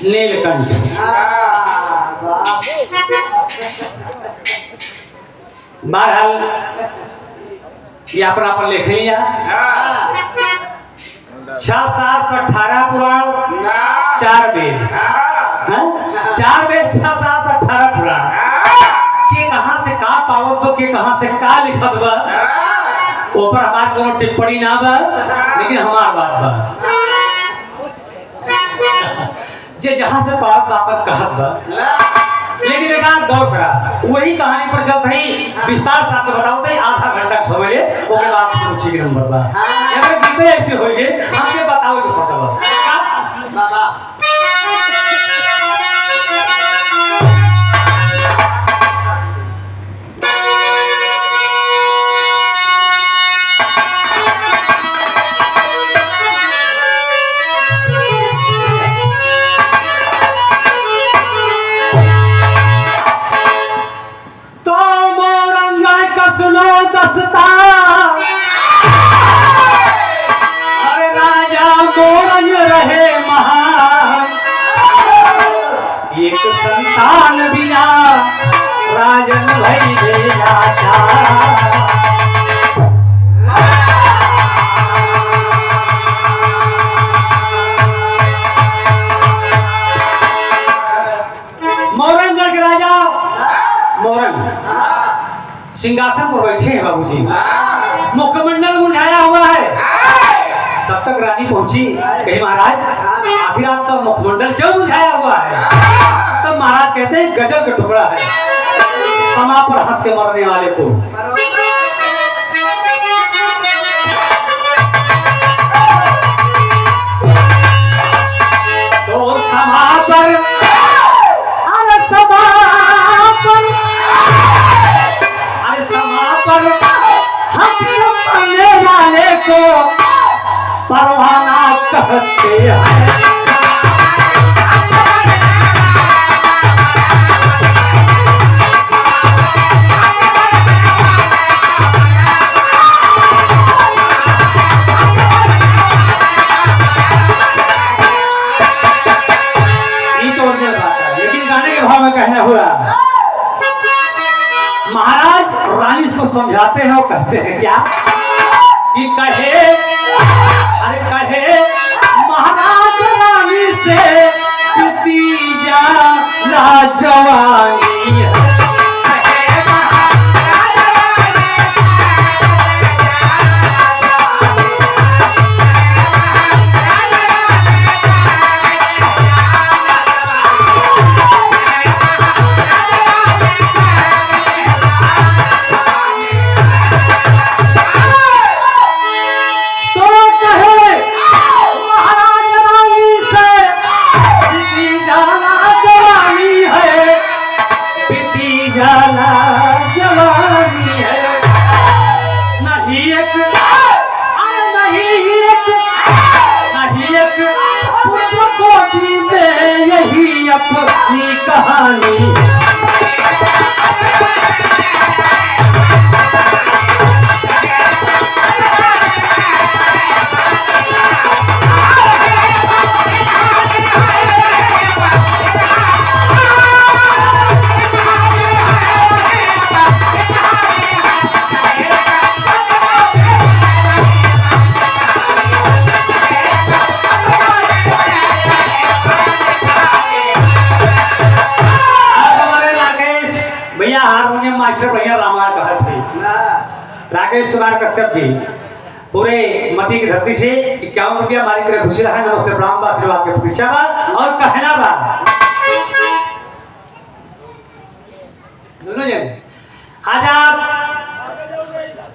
नीलकंठ। बहरहाल यहाँ पर आप लिख लिया 6, 7, 18 पुराण 4 वेद। 4 वेद 6, 7, 18 पुराण के कहाँ से का पावत बा के कहाँ से का लिखत बा ऊपर हमार कोनो टिप्पणी ना बा लेकिन हमार बात बा जे जहाँ से पावत बा पर कहत बा लेकिन एक आध दौड़ करा वही कहानी पर चलते ही विस्तार से आपको बताओ थे आधा घंटा का समय ले ओके बाद रुचि के नंबर बा अगर गीते ऐसे होइए हमके बताओ जो पता बा बाबा अरे राजा मोरन रहे महान एक संतान बिना राजन भई भेजा मोरनगढ़ के राजा मोरन सिंहासन पर बैठे हैं बाबूजी मुखमंडल मुरझाया हुआ है तब तक रानी पहुंची कही महाराज आखिर आपका मुखमंडल क्यों मुरझाया हुआ है तब महाराज कहते हैं गजल का टुकड़ा है समा पर हंस के मरने वाले को तो समा पर अरे समा पर पर हंस के मरने वाले को परवाना कहते हैं ये तो और बात है लेकिन गाने के भाव में कहना हुआ महाराज रानी को समझाते हैं और कहते हैं क्या कि कहे महाराज रानी से भतीजा लाजवानी अपनी कहानी मास्टर भैया रामायण कहा थे राकेश कुमार कश्यप जी पूरे मती की धरती से 51 रुपया मालिक करे खुशी रहा नमस्ते ब्राह्मण आशीर्वाद के प्रतीक्षा बा और कहना बा दोनों जने आज आप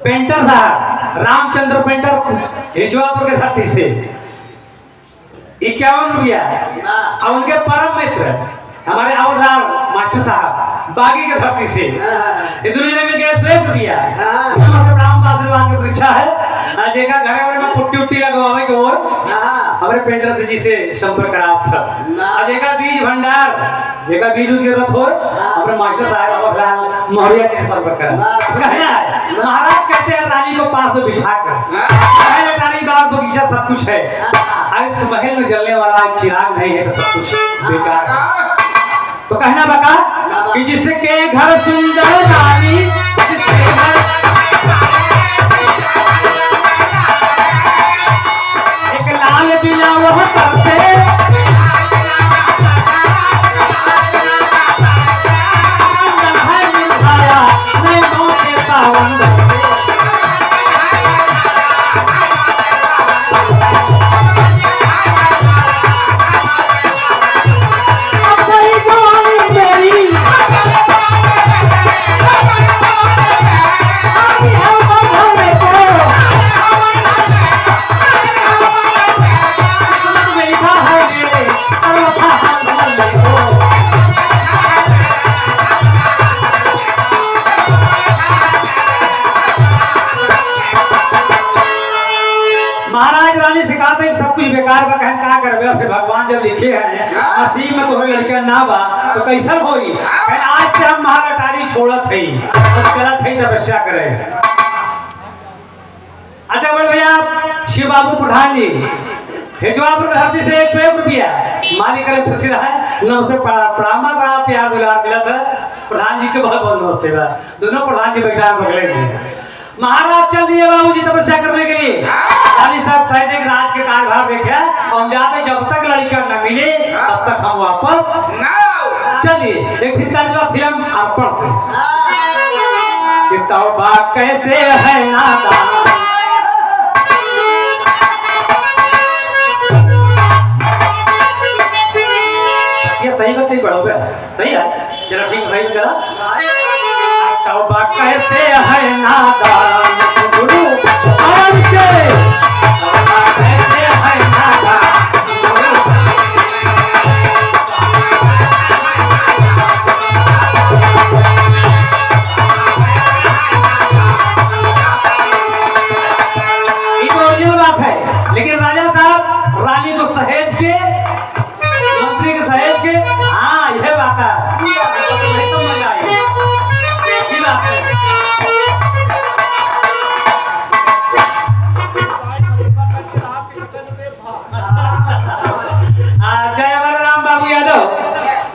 पेंटर साहब रामचंद्र पेंटर हिजवापुर के धरती से 51 रुपया और उनके परम मित्र हमारे अवधार मास्टर साहब बागी के धरती से ये दोनों जने मिल गए 100 रुपया नमस्ते प्रणाम आशीर्वाद की परीक्षा है जेका घरे में पुट्टी उट्टी लगवावे के हो हमारे पेंटर जी से संपर्क कराओ सब जेका बीज भंडार जेका बीज की जरूरत हो अपने मास्टर साहब अवधार मौर्य जी से संपर्क करा कहना है महाराज कहते हैं रानी को पास में बिठा कर रानी बाग बगीचा सब कुछ है इस महल में जलने वाला चिराग नहीं है तो सब कुछ बेकार है तो कहना बका कि जिसके घर सुंदर रानी जिसके घर एक लाल बिना वह तरसे नहीं मौके सावन बेकार बा कहन का करबे फिर भगवान जब लिखे हैं नसीब में तोहरे लड़का ना बा तो कैसन होई कहन आज से हम महालटारी छोड़त हई और चलत हई तपस्या करे अच्छा बड़े भैया शिव बाबू प्रधान जी भेजवा पर धरती से 101 रुपया मालिक करे खुशी रहा नमस्ते प्रणाम बड़ा प्यार दुलार मिला था प्रधान जी के बहुत बहुत नमस्ते बा दोनों प्रधान जी बैठा बगले में महाराज चल दिए बाबूजी तपस्या करने के लिए खाली साहब शायद एक राज के कार्यभार देखे हम जाते जब तक लड़का न मिले तब तक हम वापस चलिए एक तर्जमा फिल्म अर्पण से कि तौबा कैसे है नादान ये सही बात नहीं बढ़ोगे सही है चलो ठीक सही चला तौबा कैसे है नादान गुरु मान के तौबा कैसे है नादान ये तो ओरिजिनल बात है लेकिन राजा साहब रानी को सहेज के मंत्री के सहेज के हाँ यह बात है तो मजा आई जय बलराम बाबू यादव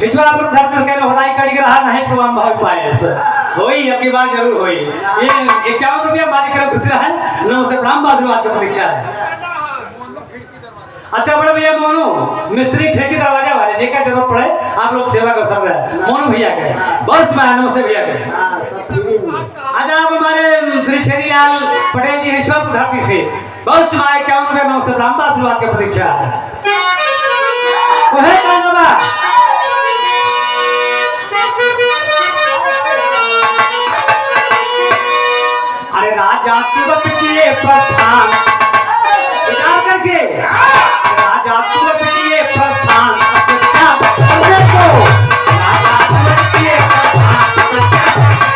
पिछवा पर धरती के होदाई कड़ी रहा नहीं प्रोग्राम भाग पाए होई अब की बार जरूर होई ये 51 रुपया मालिक कर खुश रहा नमस्ते प्रणाम आशीर्वाद की परीक्षा है अच्छा बड़े भैया मोनू मिस्त्री खिड़की दरवाजा वाले जे का जरूरत पड़े आप लोग सेवा कर सकते हैं मोनू भैया के बहुत नमस्ते भैया के आज आप हमारे श्री छेदीलाल पटेल जी ऋषभ धरती से बहुत समाए 51 रुपया नमस्ते प्रणाम आशीर्वाद की परीक्षा है वह कानवा अरे राजा तुरंत किए प्रस्थान विचार करके राजा तुरंत किए प्रस्थान तपस्या करने को राजा तुरंत किए प्रस्थान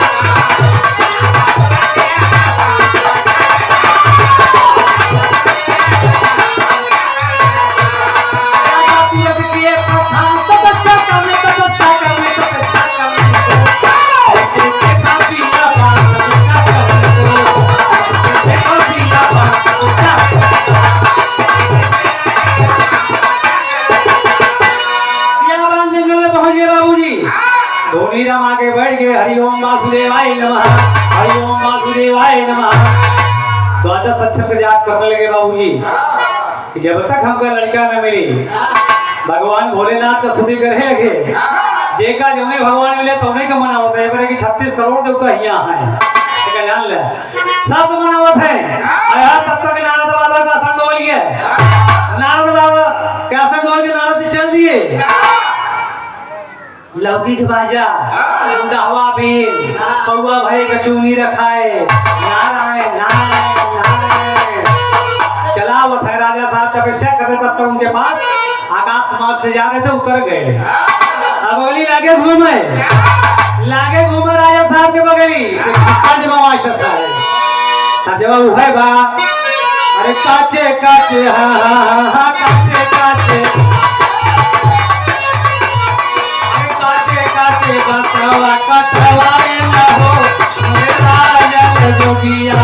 राजा तुरंत किए प्रस्थान तपस्या करने जिनके काबिला बात करने को जिनके काबिला धोनी राम आगे बढ़ गए हरिओम वासुदेवाय नमः हरिओम वासुदेवाय नमः द्वादश अक्षर जाप करने लगे बाबूजी कि जब तक हमका लड़का न मिली भगवान भोलेनाथ का स्तुति करे लगे जेका जमने भगवान मिले तो उन्हें का मना होता है कि 36 करोड़ देवता यहाँ है जान ले सब मनावत है तब तक नारद बाबा का संडोल गया नारद बाबा क्या संडोल के नारद जी चल दिए लौकिक बाजा दावा बीन पौवा भरे कचूनी रखाए नारायण नारायण नारायण चलावत है राजा साहब तपस्या कर रहे तब तक उनके पास आकाश मार्ग से जा रहे थे उतर गए अब बगली लागे घूमे राजा साहब के बगली जमा मास्टर साहब जब वो है बा अरे काचे काचे हाँ काचे काचे अरे काचे काचे बतावा कटवाए न हो मेरा जग जोगिया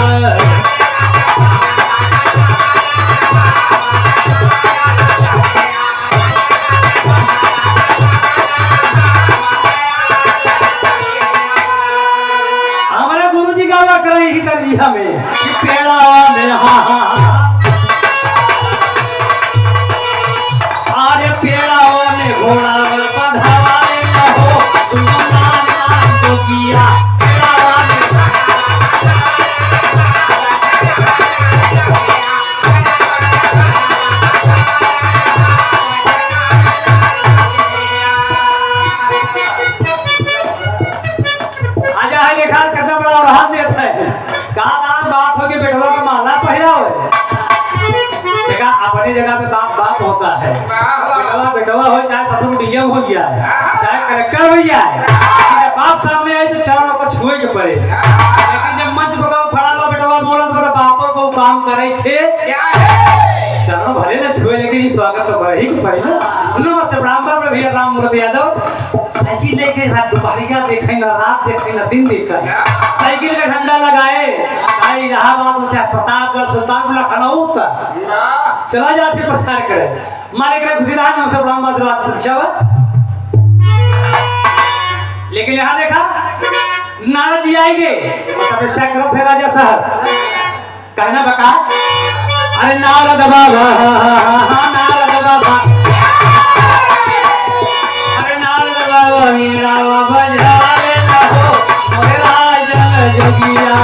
हमें पेड़ावा में अरे पेड़ावा में घोड़ा बंधावाए न हो तुम नाम जोगिया पेड़ावा में आजा है देखा कितना बड़ा और हाथ देता है कहा था बाप हो के बेटवा का माला पहरा हो देखा अपने जगह पे बाप बाप होता है बेटवा बेटवा हो चाहे ससुर डीएम हो गया है चाहे कलेक्टर हो गया है जब बाप सामने आए तो चरण को छुए के पड़े लेकिन जब मंच पर खड़ा हुआ बेटवा बोला तो बापों को काम करे थे चरण भले न छुए लेकिन स्वागत तो करे ही के पड़े ना नमस्ते ब्राह्मण भैया राम मूर्ति यादव साइकिल लेके रात दोपहरिया देखे ना रात देखे ना दिन देखा साइकिल का झंडा लगाए आई इलाहाबाद हो चाहे प्रतापगढ़ सुल्तानपुर लखनऊ तक चला जाते प्रचार करे मालिक ने खुशी रहा नमस्ते ब्राह्मण आशीर्वाद प्रतिष्ठा लेकिन यहाँ देखा नारद जी आएंगे तपस्या करो थे राजा साहब कहना बका अरे नारद बाबा नारद बाबा अरे नारद बाबा मीरा बजाले न हो मेरा जग जोगिया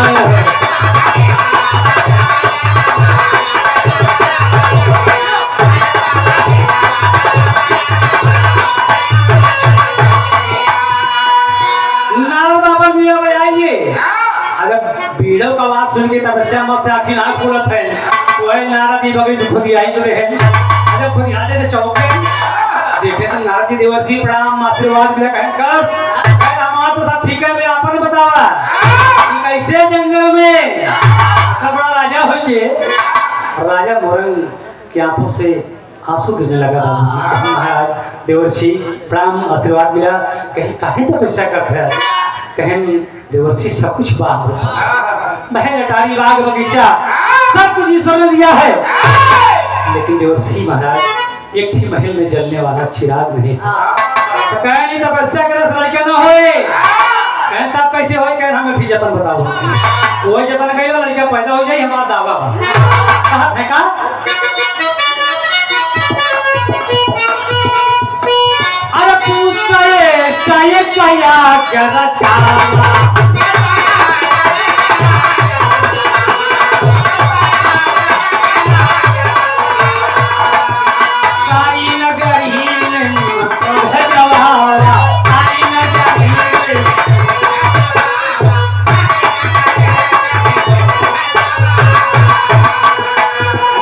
नारद बाबा मीरा बजाइए अगर बीड़ों का आवाज सुन के तपस्या मस्त आखिर आँख खुलत है वही नारद जी बगल से खुद आई तो रहे अरे खुद आते थे चौके देखे तो नारद जी देवर्षि प्रणाम आशीर्वाद मिला कहें कस कह हमारा तो सब ठीक है मैं आपने बतावा कैसे जंगल में बड़ा राजा हो के राजा मोरंग की आंखों से आंसू गिरने लगा महाराज देवर्षि प्रणाम आशीर्वाद मिला कहीं काहे तपस्या करते हैं कहें देवर्षि सब कुछ महल अटारी बाग बगीचा सब कुछ ईश्वर ने दिया है लेकिन देवर्षि महाराज एक ही महल में जलने वाला चिराग नहीं तो कहे नहीं तपस्या करे लड़के न होए कहे तब कैसे होए कहे हम ठीक जतन बताओ वही जतन कहियो लड़का पैदा हो जाए हमारा दावा बा कहा है का अरे पूछता ये क्या कर चाला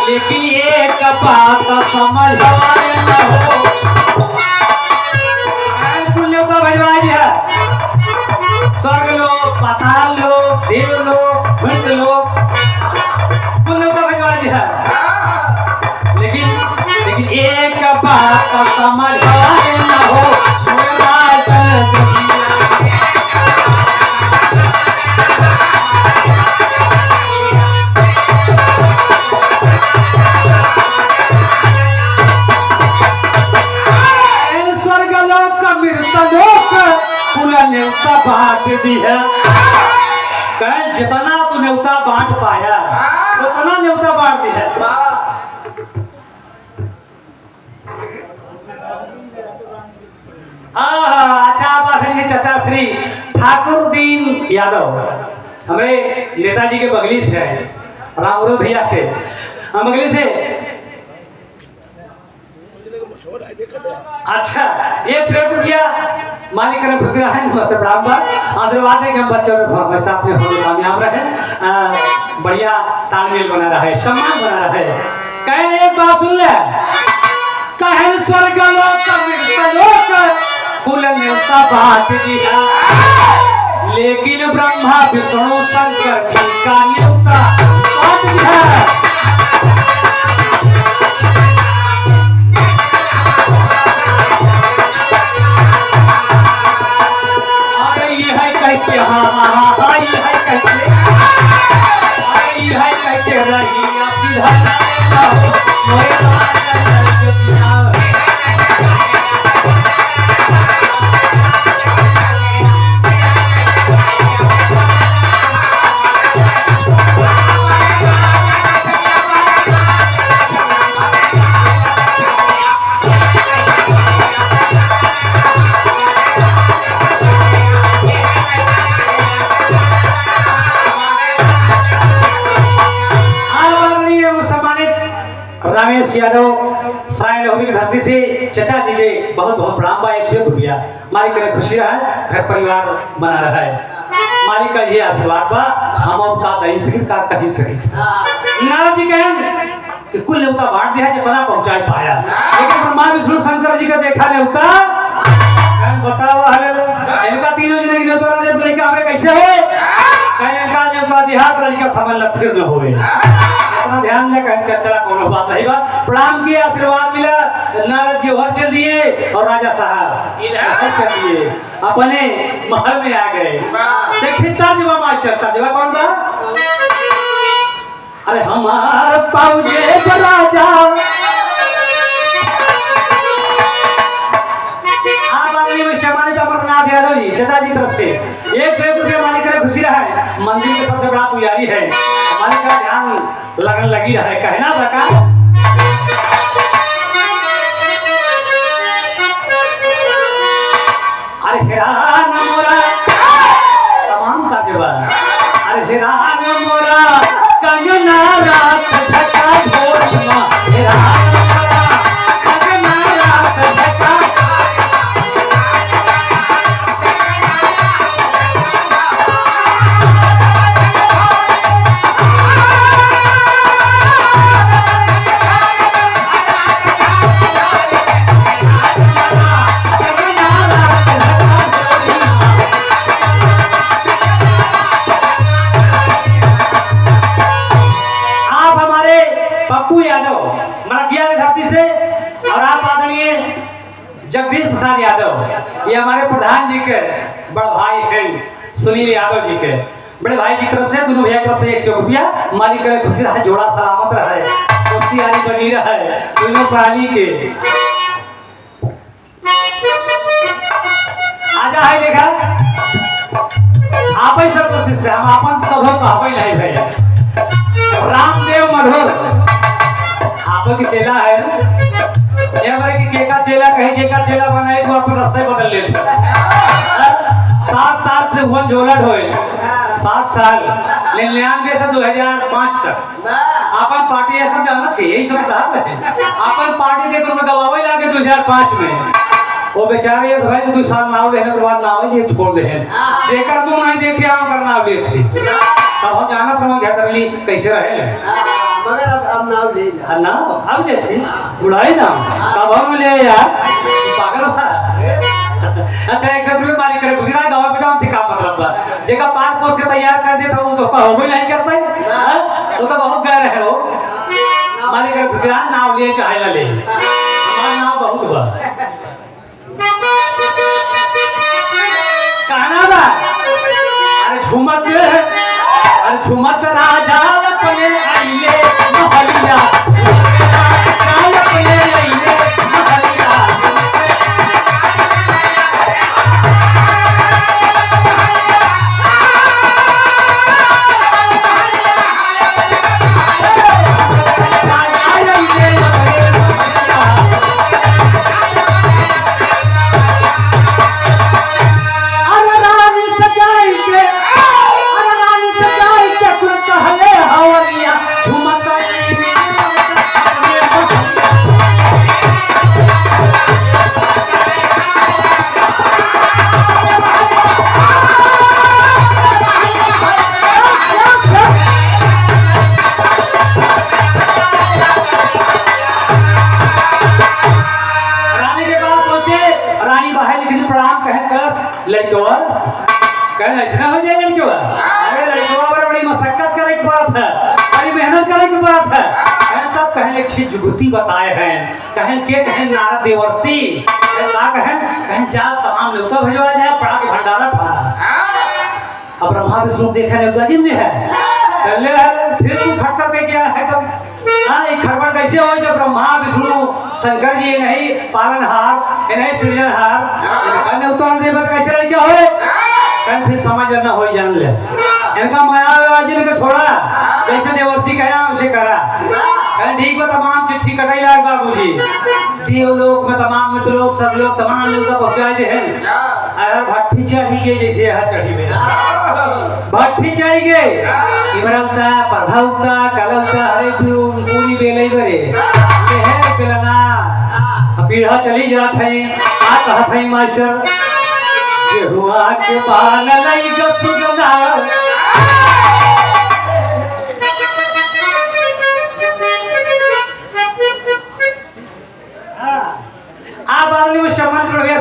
लेकिन एक बात समझ न हो पुण्यता भजवाई दिया स्वर्ग लोग पाताल लोग देव लोग मृत लोग पुण्यता भजवाई दिया लेकिन एक बात समझ न हो न्योता बांट दी है कह जितना तू न्योता बांट पाया उतना न्योता बांट दी है अच्छा बात है चाचा श्री ठाकुर दीन यादव हमें नेताजी के बगली से है रामपुर भैया के हम बगली से अच्छा 1 रुपया मालिक ने खुशी रहा है नमस्ते ब्राह्मण आशीर्वाद है कि हम बच्चों में हमेशा अपने होने कामयाब रहे बढ़िया तालमेल बना रहा है सम्मान बना रहा है कहे एक बात सुन ले कहे स्वर्ग लोक मृत लोक कुल बांट दिया, लेकिन ब्रह्मा विष्णु शंकर जी का न्योता बांट दिया। अरे ये है कहते हाँ ये है कहते, अरे ये है कहते रही रमेश यादव साय लहोरी की धरती से चचा जी के बहुत बहुत प्रणाम बा। 100 रुपया मालिक के खुशी रहा है, घर परिवार बना रहा है, मालिक का ये आशीर्वाद बा। हम अब का दही सकित का कहीं सकित नारद जी कहन कि कुल न्योता बांट दिया जितना पहुंचाई पाया, लेकिन ब्रह्मा विष्णु शंकर जी का देखा न्योता कहन बताओ हले इनका तीनों जने की न्योता दे तो लड़का हमरे कैसे हो, कहीं इनका न्योता दिया तो लड़का समझ ल फिर न होए, इतना ध्यान में कहीं चला कोनो बात नहीं बा। प्रणाम किया, आशीर्वाद मिला, नारद जी और चल दिए और राजा साहब इधर चल दिए, अपने महल में आ गए। देखता जवा मास्टर जवा कौन बा, अरे हमार पाउजे राजा में सम्मानित अमरनाथ यादव जी चचा जी तरफ से 101 रुपया मालिक करे खुशी रहा है। मंदिर के सबसे बड़ा पुजारी है, मालिक का ध्यान लगन लगी रहा है, कहना बका अरे हैरान मोरा तमाम ताजवा, अरे हैरान मोरा कंगना रात झका झोरना, हैरान मोरा कंगना रात झका जगदीश प्रसाद यादव, ये हमारे प्रधान जी के बड़े भाई हैं सुनील यादव जी के बड़े भाई जी तरफ से, दोनों भैया तरफ से 100 रुपया मालिक करे खुशी रहा, जोड़ा सलामत रहे, दोस्ती यारी बनी रहे दोनों प्राणी के। आजा है देखा आप ही सब कोशिश से हम अपन कभो कहबे नहीं भैया। रामदेव मधुर आप के चेला है, ये हमारे की केका चेला कहे जेका चेला बनाए तो अपन रास्ते बदल लेते 7 साल से वन जोलट होए 7 साल 99 से 2005 तक अपन पार्टी ये सब जाना थी, यही सब रहा है अपन पार्टी देकर उनको दबावे लागे 2005 में वो बेचारे ये भाई 2 साल नाव लेने के बाद नाव ये छोड़ दे जेकर मुंह नहीं देखे हम करना ले थे, तब हम जानत रहो क्या कर ली कैसे रहे मगर अब नाव ले ना अब ले थी बुढ़ाई ना कब हम ले यार पागल था। अच्छा 100 रुपये मालिक करे गुजरात गांव पे जाम से काम मतलब बा जेका पास पोस के तैयार कर देता वो तो हो भी नहीं करता है, वो तो बहुत गैर है वो मालिक करे गुजरात नाव ले चाहे ना ले, हमारा नाव बहुत बा कहना बा। अरे झूमत है, अरे झूमत राजा अपने आइले महलिया, राजा अपने आइले महलिया, अरे रानी सजाई के कुल कहले हो प्रणाम कहे कस लड़कवा कहे ऐसा हो जाए लड़कवा अरे लड़कवा बड़ी मशक्कत करे के पड़त है बड़ी मेहनत करे के पड़त है तब कहने एक चीज जुगती बताए हैं कहन के कहन नारद देवर्षि ना कहन जा तमाम न्योता भिजवा जाए पड़ा के भंडारा खाना अब ब्रह्मा विष्णु देखा न्योता जिंदे है चले फिर तू खटकर के क्या है तब हाँ एक खड़बड़ कैसे हो जब ब्रह्मा विष्णु शंकर जी नहीं पालनहार नहीं सृजनहार न्योता न दे कैसे लड़के होए कहीं फिर समझ लेना हो जान ले इनका माया जिनका छोड़ा जैसे देवर्षि कहा उसे करा ठीक बा तमाम चिट्ठी कटाई लाग बाबूजी देवलोक में तमाम मृत लोग सब लोग तमाम लोग तक पहुंचाए दे हैं अगर भट्टी चढ़ी गई जैसे यह चढ़ी में भट्टी चढ़ी गई इमरवता प्रभावता कलवता अरे पूरी बेलई बरे है बेलना पीढ़ा चली जात है आ कहत है मास्टर के हुआ के बाल लई गसुगना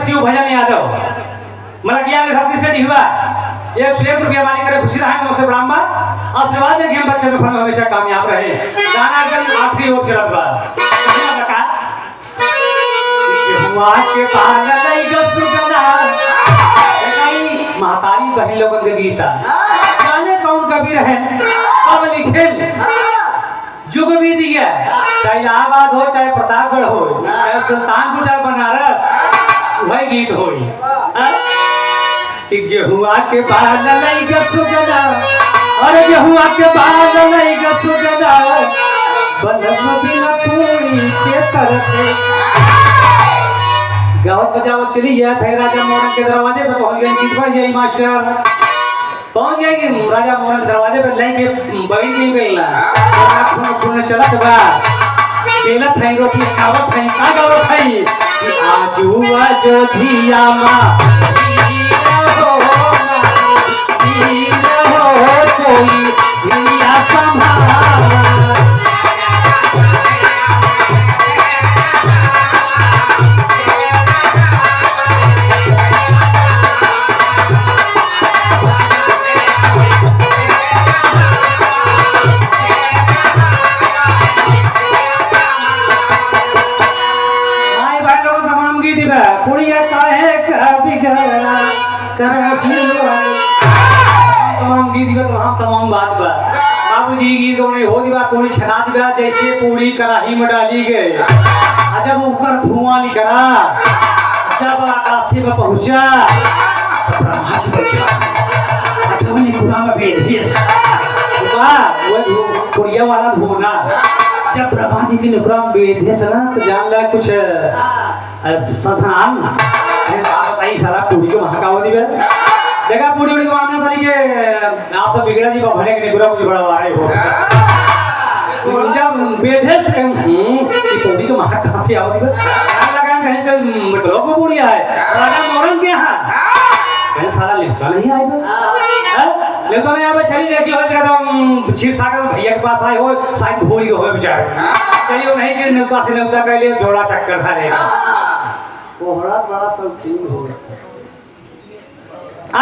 शिव भजन यादव मतलब क्या धरती से हुआ 101 रुपया मालिक करे खुशी रहा नमस्ते ब्राह्मण आशीर्वाद दें कि हम बच्चों के फल में हमेशा कामयाब रहे गाना एकदम आखिरी ओर चलत बा कहां हुआ के बाल लई गसुगना महतारी बहन लोगों के गीता जाने कौन कबीर है कब लिखे जुग बीत गया चाहे इलाहाबाद हो चाहे प्रतापगढ़ हो चाहे सुल्तानपुर चाहे बनारस वही गीत होई कि गेहुआ के बाल नहीं गसुगना अरे गेहुआ के बाल नहीं गसुगना बंधन बिना पूरी के तरह से गावत बजावत चली गया था राजा मोहन के दरवाजे पे पहुंच गए गीत बढ़ जाई मास्टर पहुंच जाएंगे राजा मोहन के दरवाजे पे लेके बैठ गई बेलना खून चलत बा बेलत है रोटी खावत है का गावत है आजू अयोध्या मां कोई दुनिया संभाल तमाम गीत दिबा तमाम बात बा बाबूजी गीत गौने हो दिबा पूरी छना दिबा जैसे पूरी कढ़ाई में डाली गए जब ऊपर धुआं निकला जब आकाशी में पहुंचा तो ब्रह्मा जी बैठा अच्छा वो निकुरा में बेधे वाह वो पुरिया वाला धोना जब ब्रह्मा जी की निकुरा में बेधे चला तो जान ला कुछ संसार बताइए सारा पूरी को महाकाव दिबे देखा पूरी उड़ी को मामला था कि आप सब बिगड़ा जी भले के निकुरा मुझे बड़ा वारे हो जब बेधे कि पूरी को महा कहां से आओ दिबे यार लगा कहीं तो मतलब को पूरी है राजा मोरन के यहां कहीं सारा लेता नहीं आएगा लेता नहीं आवे चली देखी हो जगह तो क्षीर सागर में भैया के पास आए हो शायद भूल गए हो बेचारे चलिए नहीं कि नेता से नेता कह लिए जोड़ा चक्कर था रहेगा कोहड़ा बड़ा शौकीन हो गया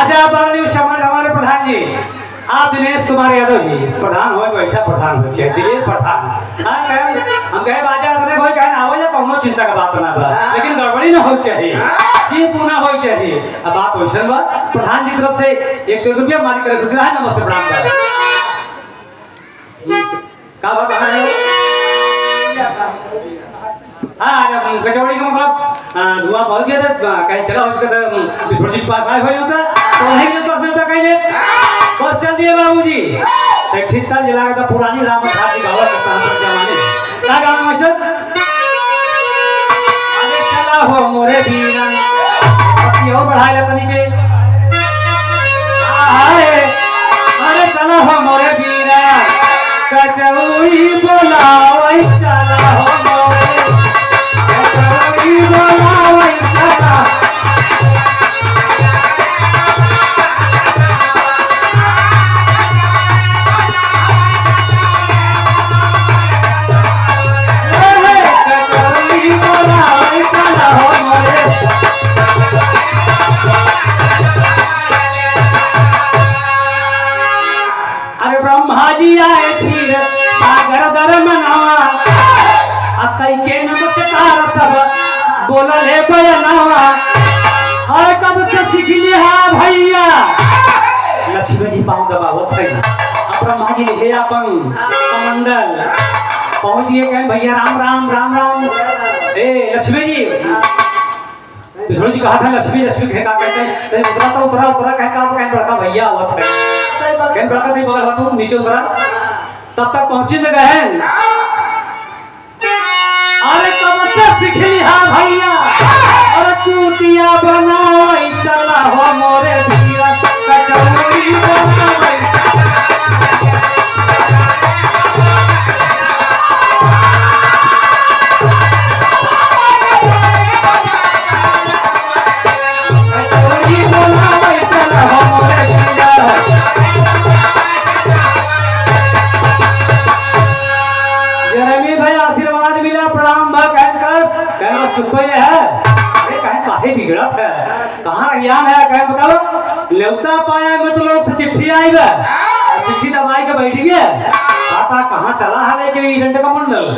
अच्छा माननीय हमारे प्रधान जी आप दिनेश कुमार यादव जी प्रधान हो तो ऐसा प्रधान हो चाहिए दिनेश प्रधान हाँ कहे हम कहे बाजा अतने कोई कहे ना हो या कोनो चिंता का बात ना बा लेकिन गड़बड़ी ना हो चाहिए जी पूना हो चाहिए अब बात वैसे बा प्रधान जी तरफ से 101 रुपया मालिक करे खुश रहा नमस्ते प्रणाम का बात है हाँ जब कचौड़ी का मतलब धुआं पहुंच गया था कहीं चला उसका तो विस्फोट के पास आए हुए होता तो नहीं के पास नहीं था कहीं बस चल दिए बाबूजी एक ठीक था जला था पुरानी राम कथा की गावत करता है जमाने का गाँव मास्टर अरे चला हो मोरे वीरा पति हो बढ़ा ले तनी के अरे चला हो मोरे वीरा कचौड़ी बोलाओ चला हो मोरे बोला ले बयानावा अरे कब से सीख लिया भैया लक्ष्मी जी पाँव दबावत है ब्रह्मा जी हे अपन कमंडल पहुंच गए कहें भैया राम राम राम राम ए लक्ष्मी जी विष्णु जी कहा था लक्ष्मी लक्ष्मी कहे का कहते हैं उतरा तो उतरा उतरा कहे का कहें बड़का भैया आवत है कहें बड़का नहीं बगल तू नीचे उतरा तब तक पहुंची न गए अरे कब से सीख लिया भैया और चूतिया बनावई चला हो मोरे धीरा कचौड़ी बनावई कचौड़ी बनावई चला हो मोरे धीरा जरमी भाई आशीर्वाद मिला प्रणाम भा कहन चुप है अरे कहें काहे बिगड़त है कहाँ ज्ञान है कहें बताओ लेवता पाया में तो लोग से चिट्ठी आई बा चिट्ठी दबाई के बैठ गए आता कहाँ चला है लेके इवेंट का मंडल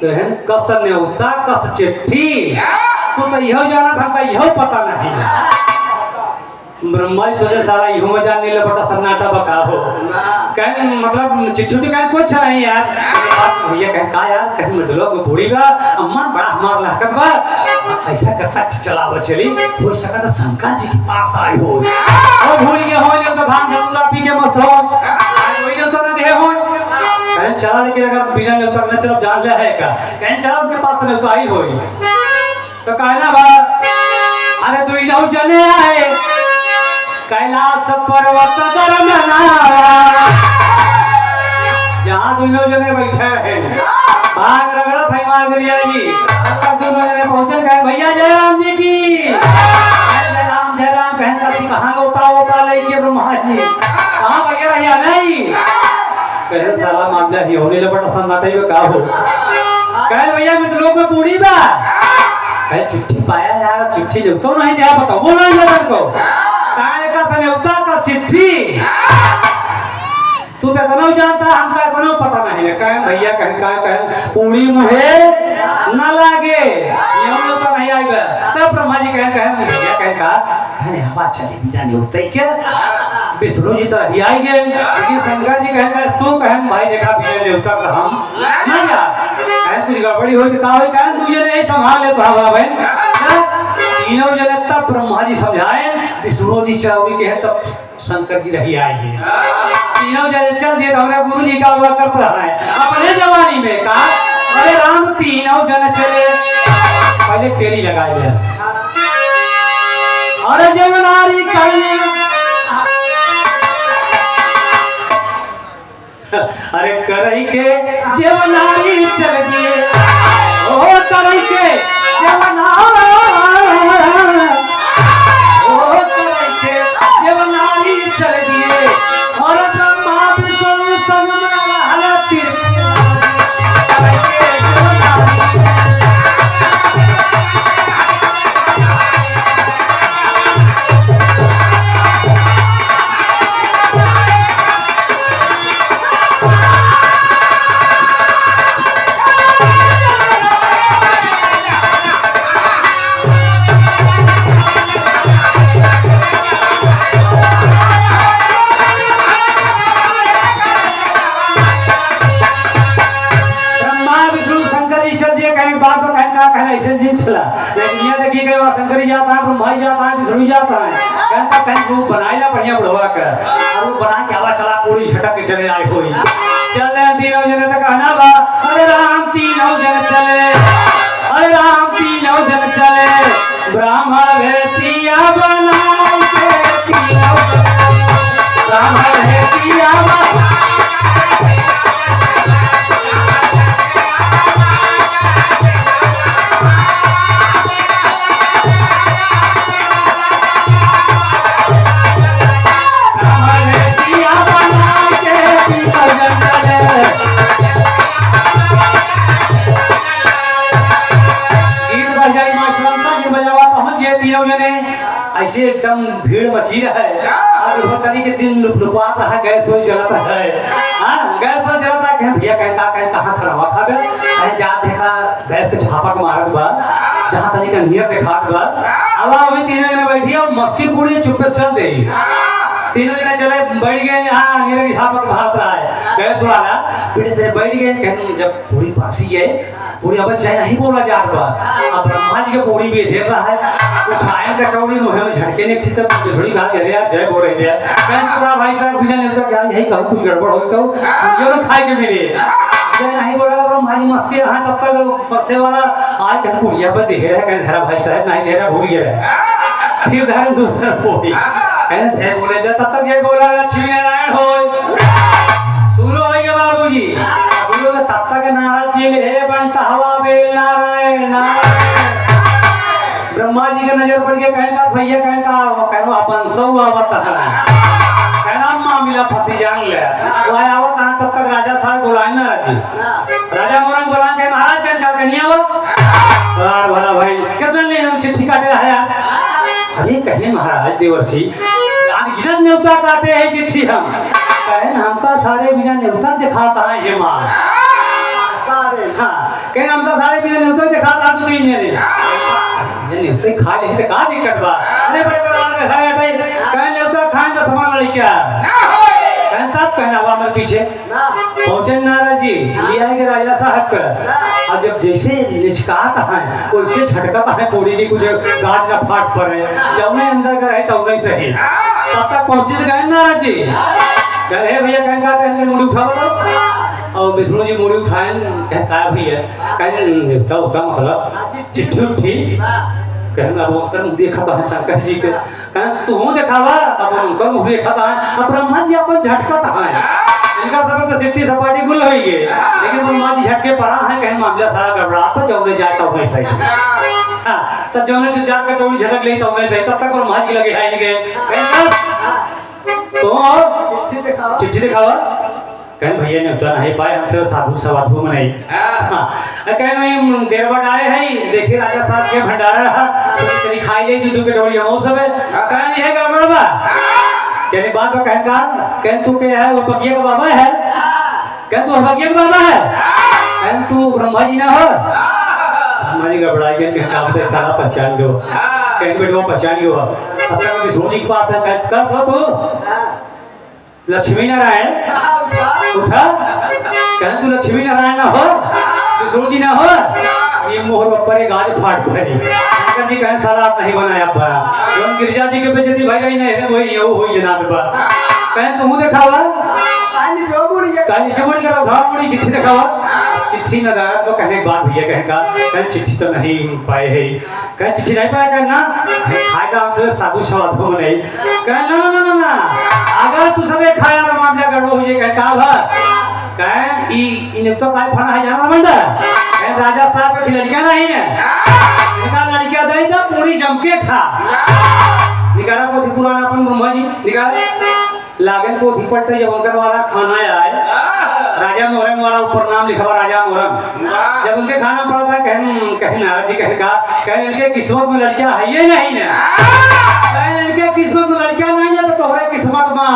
कहन कस नेवता कस चिट्ठी तू तो यहो जाना था हमका यहो पता नहीं ब्रह्मा जी सोचे सारा यूं में जान नहीं बटा सन्नाटा बका हो कहें मतलब चिट्ठी तो कहें कुछ नहीं यार भैया कहें का यार कहें मतलब बूढ़ी बा अम्मा बड़ा हमार लाकत बा ऐसा करता चलावो चली हो सका तो शंकर जी के पास आई हो और भूल गए हो नहीं तो भांग धतूरा पी के मस्त हो आज वही नहीं तो ना दे हो कहें चला लेकिन अगर बिना नहीं उतर न चलो जान ले है का कहें चला उनके पास नहीं तो आई हो तो कहना बा अरे तू इधर जाने आए कैलाश पर्वत जहाँ दोनों जने बैठे हैं भाग रगड़ा था मार गरिया जी तब दोनों जने पहुंचे कहे भैया जय राम जी की जय राम कहें काशी कहाँ लोटा वोटा लेके ब्रह्मा जी कहाँ वगैरह या नहीं कहे साला मामला ही होने लपटा सन्नाटे में का हो कहे भैया मित्रों में पूरी बा कहे चिट्ठी पाया यार चिट्ठी लिखतो नहीं दिया बताओ बोलो नहीं को काहे का सनेवता का चिट्ठी तू तो इतना जानता हमका इतना पता नहीं है कहें भैया कहें पूरी मुहे न लागे ये हम लोग तो नहीं आएगा तब ब्रह्मा जी कहें भैया कहें हवा चली बिना नहीं होते क्या विष्णु जी तो ही आएंगे लेकिन शंकर जी कहें तू कहें भाई देखा बिना नहीं होता तो हम नहीं यार कहें कुछ गड़बड़ी हो तो कहा कहें तुझे नहीं संभाल ले तो हवा बहन तीनों जने तब ब्रह्मा जी समझाए विष्णु जी चौरी के हैं तब शंकर जी रही आएंगे तीनों जने चल दिए तो हमारे गुरु जी का हुआ करता है अपने जवानी में कहा अरे राम तीनों जने चले पहले तेरी लगाए गए अरे जवनारी करने अरे करई के जवनारी चल दिए ओ करई के जवनारी देवनारी चल दिए और ब्रह्मा विष्णु संग में रहला ऐसे दिन चला लेकिन ये देखिए कई बार शंकर जाता है ब्रह्मा जाता है विष्णु जाता है कहता कहीं रूप बनाएला बढ़िया बढ़वा कर और रूप बना के हवा चला पूरी झटक के चले आई होई चले तीनों जने तक कहना बा अरे राम तीनों जन चले अरे राम तीनों जन चले ब्रह्मा भेसिया बनाई के तीनों ब्रह्मा भेसिया तीनों जने ऐसे एकदम भीड़ मची रहे और वो तनी के दिन लुपात रहा गैस हो जलत है हां गैस हो जलत रहा कहे भैया कहे का कहे कहां खड़ा हुआ खाबे कहे जा देखा गैस के छापा के मारत बा जहां तनी के नियर दिखात बा अब अभी तीनों जने बैठी और मस्की पूरी चुप से चल दे तीनों जने चले बैठ गए हां नियर के छापा के भात रहा है गैस वाला फिर देर बैठ गए कहे जब पूरी पासी है पूरी अब चाहे नहीं बोला जात बा अब ब्रह्मा जी के पूरी भी धेर रहा है उठाए कचौड़ी मुंह में झटके ने ठीक तक बिछड़ी भाग अरे यार जय बोल रहे थे मैं छोड़ा भाई साहब बिना नहीं तो क्या यही कहूं कुछ गड़बड़ हो तो ये लोग खाए के मिले जय नहीं बोला ब्रह्मा जी मस्के हां तब तक परसे वाला आज कह पुड़िया पर दे रहा है कह धरा भाई साहब नहीं दे रहा भूल गया फिर धर दूसरा पूरी कहने जय बोले थे तब तक जय बोला लक्ष्मी नारायण हो शुरू हो गया बाबूजी शुरू में तब तक नारा चील है बनता हवा बेल नारायण नारायण ब्रह्मा जी के नजर पड़ गया कहना भैया कहना अपन सौ आवत है कहना मामला फंसी जान ले वो आवत है तब तक राजा साहब बुलाए ना राजा मोरंग बुला के महाराज कहना कनिया वो यार भला भाई कितने हम चिट्ठी काटे आया अरे कहे महाराज देवर्षि गिरत न्योता काटे है चिट्ठी हम कहन हमका सारे बिना न्योता दिखाता है ये मां सारे हां कहन हमका सारे बिना न्योता दिखाता तो तीन ने न्योता खा ले तो का दिक्कत बा अरे भाई परिवार के घर हटे कहन न्योता खाए तो समान लड़का ना होए कहन तब कहना हुआ मेरे पीछे ना पहुंचे नाराज जी लिया है के राजा साहब का और जब जैसे लिचकात है वैसे झटकता है पूरी की कुछ गाज ना फाट पड़े जब मैं अंदर का है तब नहीं सही तब तक पहुंचे तो गए नाराज जी कह रहे भैया कहन का कहन मुड़ी उठा बताओ और विष्णु जी मुड़ी उठाए कह का भैया कहन देवता होता मतलब चिट्ठी उठी कहन अब उनकर मुंह देखा है शंकर जी के कहन तू देखावा अब उनकर मुंह देखा है अब ब्रह्मा जी अपन झटकत है इनका सब तो सिट्टी सपाटी गुल होई गए लेकिन ब्रह्मा जी झटके पड़ा है कहन मामला सारा गड़बड़ा पर जौने जाए तो वही सही हां तब जौने जो चार का चौड़ी झटक ले तो वही सही तब तक ब्रह्मा जी लगे है गए तो चिट्ठी दिखावा कहन भैया ने उतना नहीं पाए हमसे साधु सवाधु में नहीं कहन में डेरवट आए हैं देखिए राजा साहब के भंडारा रहा तो चली खाई ले दूध के चौड़ी हम सब है कहन ये गड़बड़ बा कहने बात में कहन का कहन तू के है वो बगिया का बाबा है कहन तू बगिया का बाबा है कहन तू ब्रह्मा जी ना हो ब्रह्मा जी गड़बड़ा के कहन का बता सारा पहचान दो कहन बेटवा पहचान गयो अब तक विष्णु जी की बात है कहन का सो तू लक्ष्मी नारायण उठा कहन तू लक्ष्मी नारायण ना हो विष्णु जी ना हो ये मोहर पर गाज फाट पड़ी शंकर जी कहन सारा आप नहीं बनाया बा जौन गिरजा जी के बेचती भाई रही नहीं है वही यो होई जनाब बा कहन तू दिखावा पानी जो मुड़ी काली से मुड़ी का उठा मुड़ी चिट्ठी दिखावा चिट्ठी न दारत में कहने के बाद भैया कहन का कहन चिट्ठी तो नहीं पाए है कहन चिट्ठी नहीं पाया कहन ना खाएगा हमसे साधु सवाधु में नहीं कहन ना ना ना ना अगर तू सबे खाया ना मामला गड़बड़ हो जाए कहन का भा कहन इन तो काय फना है जाना मंडा कहन राजा साहब के लड़कियां नहीं है इनका लड़कियां दे तो पूरी जम के खा निकाला पोथी पुराना अपन ब्रह्मा जी निकाल लागन पोथी पढ़ते जब उनका वाला खाना आए राजा मोरंग वाला ऊपर नाम लिखा हुआ राजा मोरंग जब उनके खाना पड़ा था कहन नाराज जी कहने का कहन इनके किस्मत में लड़कियां है ये नहीं ना कहन इनके किस्मत में लड़कियां नहीं है तो तोहरे किस्मत में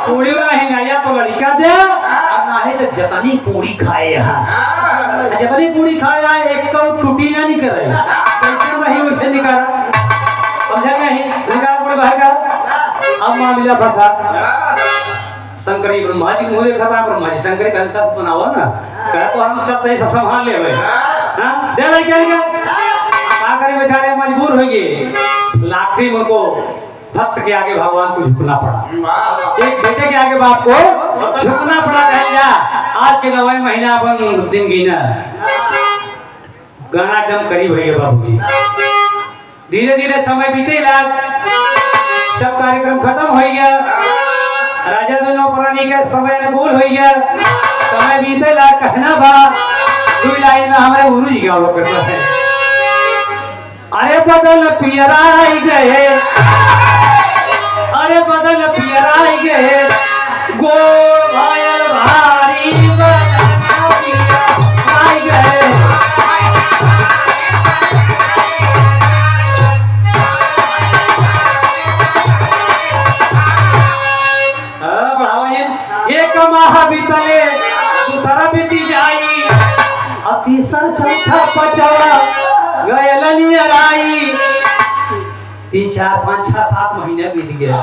पूरी नहीं ना या तो लड़कियां दे और ना है तो जतनी पूरी खाए यहाँ जतनी पूरी खाए आए एक तो टूटी ना निकले कैसे नहीं उसे निकाला समझा नहीं निकाल पूरी बाहर का अब मामला फंसा शंकरी ब्रह्मा जी मुंह देखा था ब्रह्मा जी शंकरी का हल्का बनावा ना कहा तो हम सब नहीं सब संभाल ले भाई हां दे ले क्या क्या करे बेचारे मजबूर हो गए लाखरी उनको भक्त के आगे भगवान को झुकना पड़ा एक बेटे के आगे बाप को झुकना पड़ा कह जा आज के 9वें महीना अपन दिन गिना गाना एकदम करीब हो गया बाबूजी धीरे धीरे समय बीते लाग सब कार्यक्रम खत्म हो गया राजा दोनों पुरानी के समय अनुकूल हो गया समय बीते लाग कहना बा दो लाइन में हमारे गुरु जी क्या लोग करते हैं अरे बदन पियराई गए अरे बदन पियराई गए गो भायल भारी बदन पियराई गए तीसर चौथा पचवा गए ललियराई 3 4 5 6 7 महीने बीत गए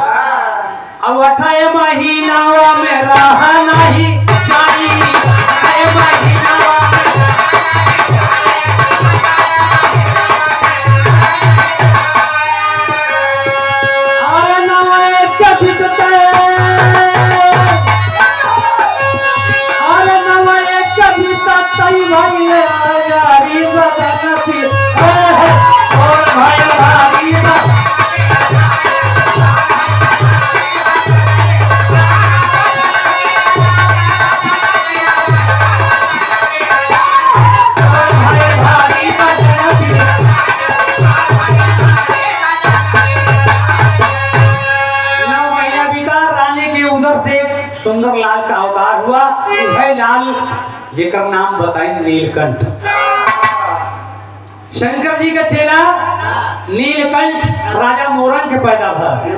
अब 8 महीनावा में रहा नहीं जाई 8 महीनावा अरे नवाए कभी अरे नवाए कभी तई भाई यारी बदन फिर और भाई भारी सुंदर लाल का अवतार हुआ वह लाल जेकर नाम बताएं नीलकंठ शंकर जी का चेला नीलकंठ राजा मोरंग के पैदा भय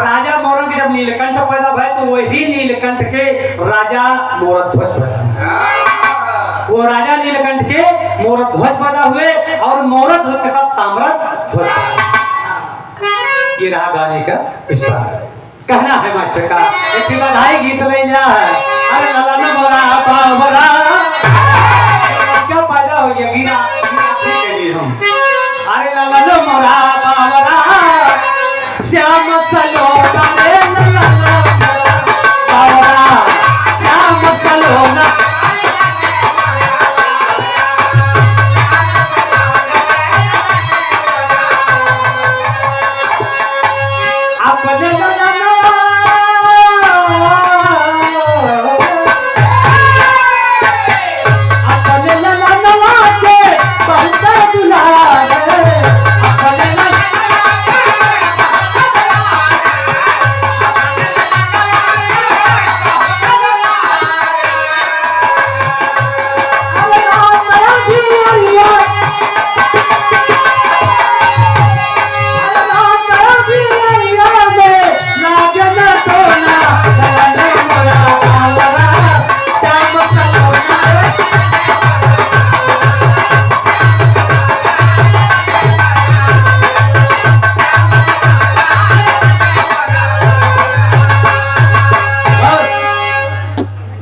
राजा मोरंग के जब नीलकंठ पैदा भय तो वही नीलकंठ के राजा मोरध्वज पैदा वो राजा नीलकंठ के मोरध्वज पैदा हुए और मोरध्वज के तब ताम्रध्वज ये रहा गाने का विस्तार कहना है मास्टर का एक बधाई गीत लेना है अरे ललन मोरा बाबरा क्या पैदा हो गया गिरा के लिए हम अरे ललन मोरा बाबरा श्याम सलोना रे ललन मोरा बाबरा श्याम सलोना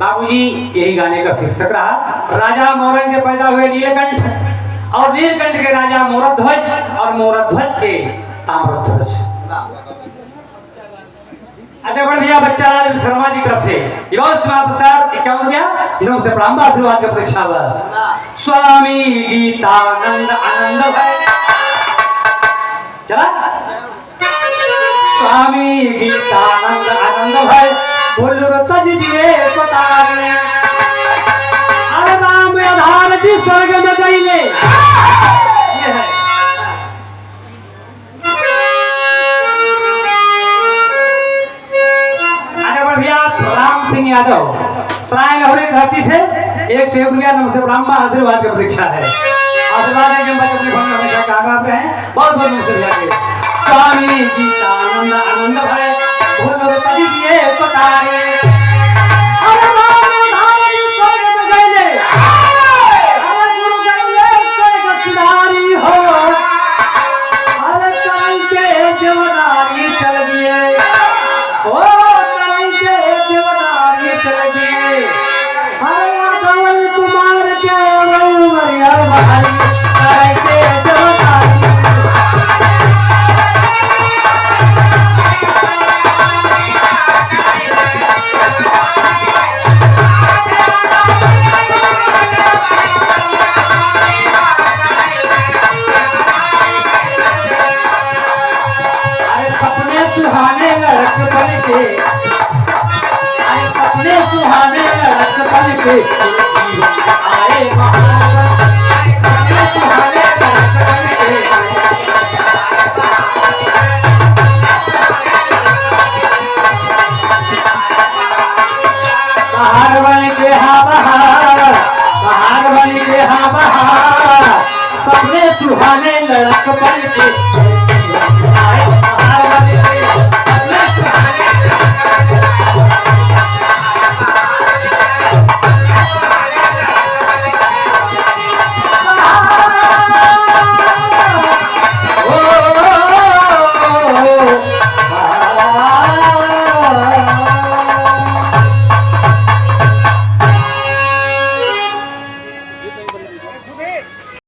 अपने यही गाने का शीर्षक रहा राजा मोरंग के पैदा हुए नीलकंठ और नीलकंठ के राजा मोरध्वज और मोरध्वज के ताम्रध्वज अच्छा बड़ भैया बच्चा लाल शर्मा जी तरफ से ये बहुत पुरस्कार 51 रुपया नमस्ते प्रणाम आशीर्वाद की प्रतीक्षा स्वामी गीतानंद आनंद भाई चला स्वामी गीतानंद आनंद भाई बोलो तज दिए पतारे अरे राम आधार जी स्वर्ग में गईले ये है अरे भैया राम सिंह यादव सराय लाहौर की धरती से 101 रुपया नमस्ते प्रणाम आशीर्वाद की प्रतीक्षा है आशीर्वाद है कि बच्चे अपने घर में हमेशा कामयाब रहे बहुत बहुत नमस्ते भैया के स्वामी गीतानंद आनंद भाई बोलो तज दिए पतारे अरे राम आधार जी स्वर्ग में गईले अरे गुरु गईले स्वर्ग सिधारी हो अरे कहीं के जवनारी चल दिए ओ कहीं के जवनारी चल दिए अरे धवल कुमार के वही मरिया भाई कहीं के जवनारी सपने सुहाने लड़क बन के आए सपने सुहाने लड़क बन के पहाड़ बन के पहाड़ बन के सपने सुहाने लड़क बन के